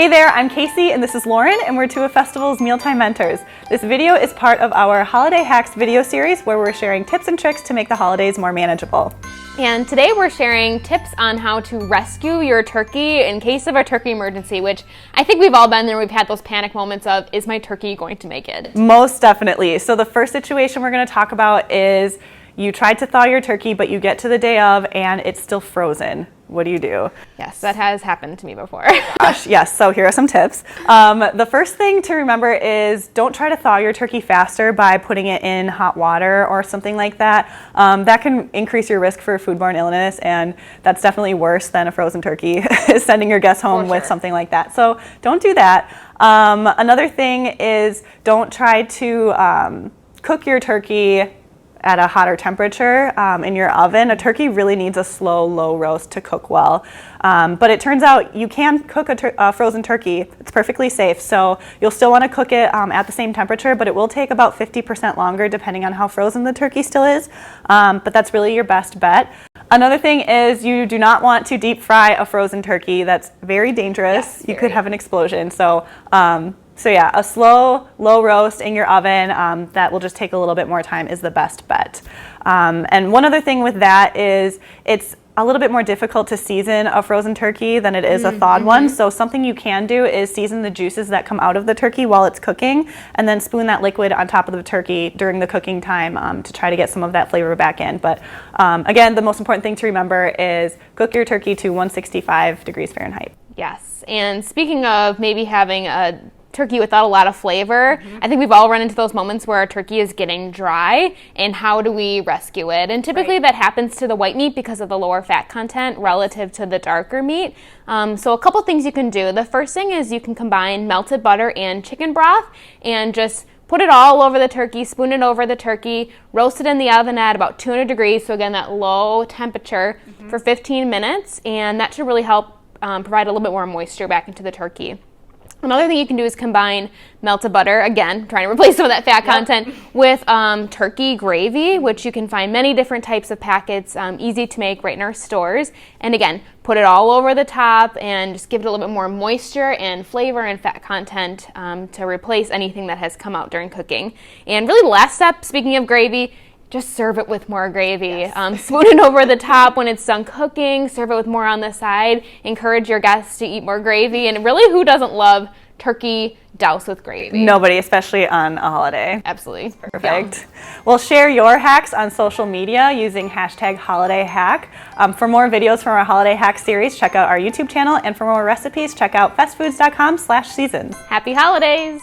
Hey there, I'm Casey and this is Lauren and we're two of Festival's Mealtime Mentors. This video is part of our Holiday Hacks video series where we're sharing tips and tricks to make the holidays more manageable. And today we're sharing tips on how to rescue your turkey in case of a turkey emergency, which I think we've all been there. We've had those panic moments of, is my turkey going to make it? Most definitely. So the first situation we're going to talk about is you tried to thaw your turkey, but you get to the day of and it's still frozen. What do you do? Yes, that has happened to me before. Gosh, yes, so here are some tips. The first thing to remember is don't try to thaw your turkey faster by putting it in hot water or something like that. That can increase your risk for foodborne illness, and that's definitely worse than a frozen turkey, sending your guests home with something like that. So don't do that. Another thing is don't try to cook your turkey at a hotter temperature in your oven. A turkey really needs a slow, low roast to cook well. But it turns out you can cook a frozen turkey. It's perfectly safe. So you'll still want to cook it at the same temperature, but it will take about 50% longer depending on how frozen the turkey still is. But that's really your best bet. Another thing is you do not want to deep fry a frozen turkey. That's very dangerous. Yes, you could have an explosion. So yeah, a slow, low roast in your oven that will just take a little bit more time is the best bet. And one other thing with that is it's a little bit more difficult to season a frozen turkey than it is a thawed one. So something you can do is season the juices that come out of the turkey while it's cooking and then spoon that liquid on top of the turkey during the cooking time to try to get some of that flavor back in. But again, the most important thing to remember is cook your turkey to 165 degrees Fahrenheit. Yes, and speaking of maybe having a turkey without a lot of flavor, I think we've all run into those moments where our turkey is getting dry, and how do we rescue it? And typically that happens to the white meat because of the lower fat content relative to the darker meat. So a couple things you can do. The first thing is you can combine melted butter and chicken broth and just put it all over the turkey, spoon it over the turkey, roast it in the oven at about 200 degrees, so again that low temperature for 15 minutes, and that should really help provide a little bit more moisture back into the turkey. Another thing you can do is combine melted butter, again, trying to replace some of that fat content, with turkey gravy, which you can find many different types of packets, easy to make right in our stores. And again, put it all over the top and just give it a little bit more moisture and flavor and fat content to replace anything that has come out during cooking. And really the last step, speaking of gravy, just serve it with more gravy. Yes. Spoon it over the top when it's done cooking, serve it with more on the side, encourage your guests to eat more gravy, and really, who doesn't love turkey doused with gravy? Nobody, especially on a holiday. Absolutely. Perfect. Yeah. Well, share your hacks on social media using #HolidayHack. For more videos from our Holiday Hack series, check out our YouTube channel, and for more recipes, check out festfoods.com/seasons. Happy holidays!